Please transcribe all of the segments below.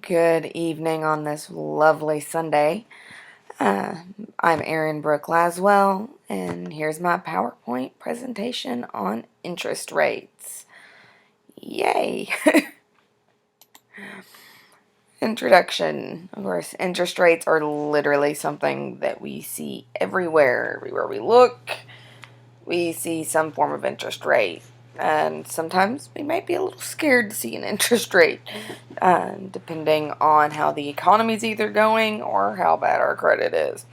Good evening on this lovely Sunday. Uh, I'm Erin Brooke Laswell, and here's my PowerPoint presentation on interest rates. Yay! Introduction. Of course, interest rates are literally something that we see everywhere. Everywhere we look, we see some form of interest rate. And sometimes we might be a little scared to see an interest rate, depending on how the economy's either going or how bad our credit is.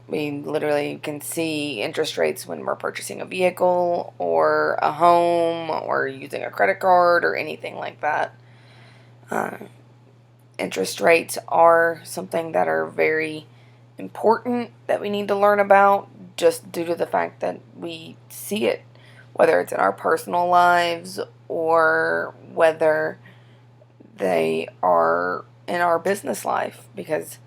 We literally can see interest rates when we're purchasing a vehicle or a home or using a credit card or anything like that. Interest rates are something that are very important that we need to learn about just due to the fact that we see it, whether it's in our personal lives or whether they are in our business life, because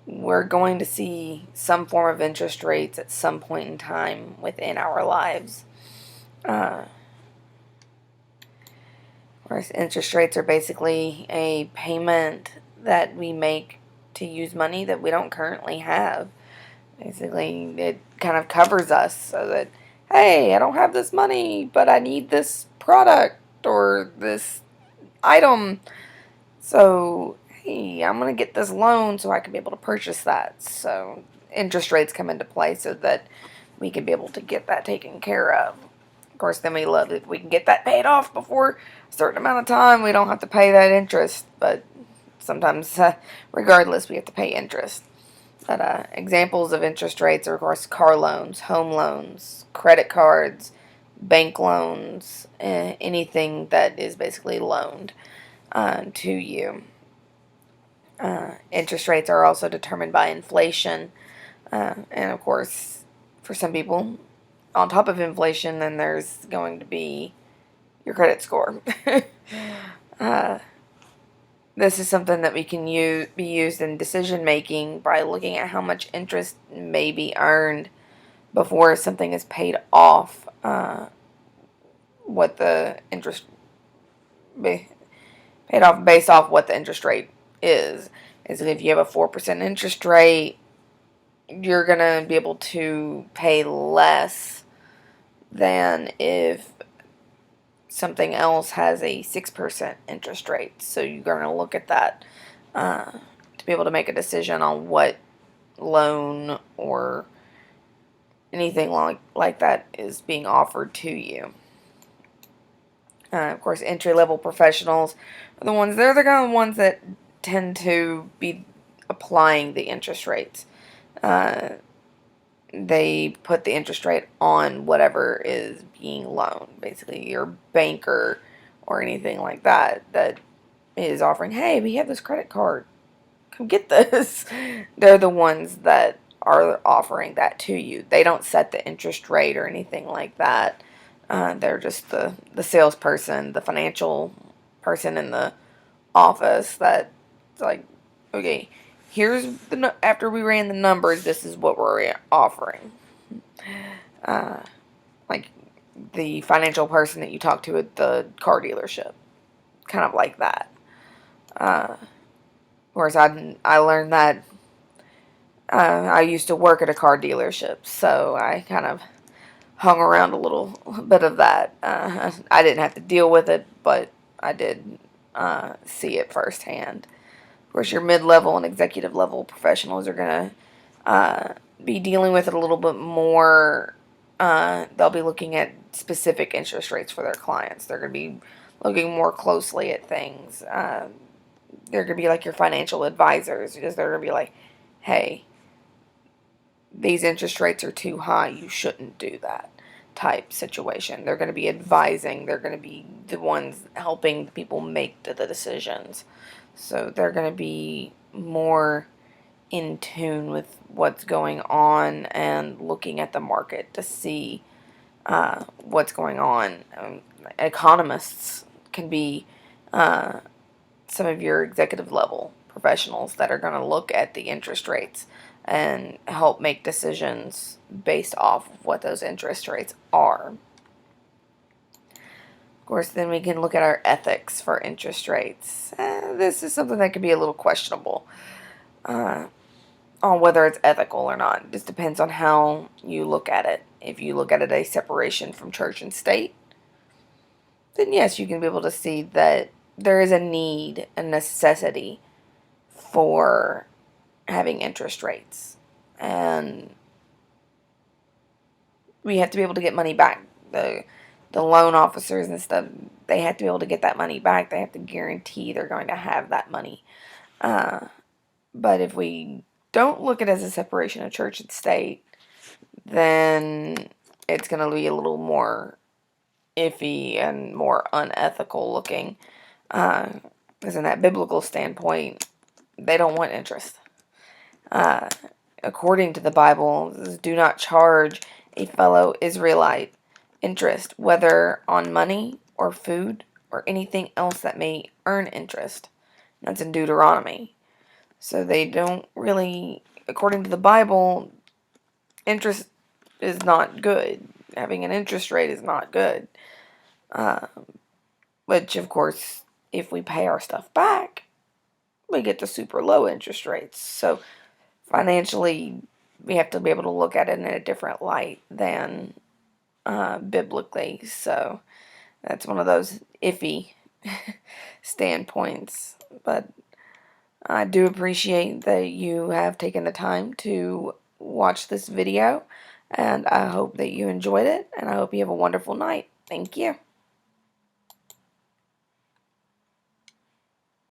we're going to see some form of interest rates at some point in time within our lives. Whereas interest rates are basically a payment that we make to use money that we don't currently have. Basically, it kind of covers us so that, hey, I don't have this money, but I need this product or this item. So, hey, I'm going to get this loan so I can be able to purchase that. So, interest rates come into play so that we can be able to get that taken care of. Of course, then we love it. We can get that paid off before a certain amount of time. We don't have to pay that interest, but sometimes, regardless, we have to pay interest. But examples of interest rates are, of course, car loans, home loans, credit cards, bank loans, anything that is basically loaned to you. Interest rates are also determined by inflation. And, of course, for some people, on top of inflation, then there's going to be your credit score. This is something that we can be used in decision making by looking at how much interest may be earned before something is paid off. What the interest paid off based off what the interest rate is. Is if you have a 4% interest rate, you're gonna be able to pay less than if something else has a 6% interest rate. So you're going to look at that to be able to make a decision on what loan or anything like that is being offered to you. Of course, entry-level professionals are the ones, they're the kind of ones that tend to be applying the interest rates. They put the interest rate on whatever is being loaned. Basically, your banker or anything like that that is offering, hey, we have this credit card, come get this. They're the ones that are offering that to you. They don't set the interest rate or anything like that. They're just the salesperson, the financial person in the office that's like, okay, here's after we ran the numbers, this is what we're offering. Like the financial person that you talk to at the car dealership, kind of like that. Of course, I learned that I used to work at a car dealership, so I kind of hung around a little bit of that. I didn't have to deal with it, but I did see it firsthand. Of course, your mid-level and executive level professionals are going to be dealing with it a little bit more. They'll be looking at specific interest rates for their clients. They're going to be looking more closely at things. They're going to be like your financial advisors, because they're going to be like, hey, these interest rates are too high. You shouldn't do that type situation. They're going to be advising. They're going to be the ones helping people make the decisions. So they're going to be more in tune with what's going on and looking at the market to see what's going on. Economists can be some of your executive level professionals that are going to look at the interest rates and help make decisions based off of what those interest rates are. Of course, then we can look at our ethics for interest rates. This is something that could be a little questionable on whether it's ethical or not. It just depends on how you look at it. If you look at it as separation from church and state, then yes, you can be able to see that there is a need, a necessity for having interest rates. And we have to be able to get money back. The loan officers and stuff, they have to be able to get that money back. They have to guarantee they're going to have that money. But if we don't look at it as a separation of church and state, then it's going to be a little more iffy and more unethical looking. Because in that biblical standpoint, they don't want interest. According to the Bible, do not charge a fellow Israelite interest, whether on money or food or anything else that may earn interest. That's in Deuteronomy. So they don't really, according to the Bible, interest is not good. Having an interest rate is not good. Which, of course, if we pay our stuff back, we get the super low interest rates. So financially, we have to be able to look at it in a different light than biblically. So that's one of those iffy standpoints. But I do appreciate that you have taken the time to watch this video, and I hope that you enjoyed it, and I hope you have a wonderful night. Thank you.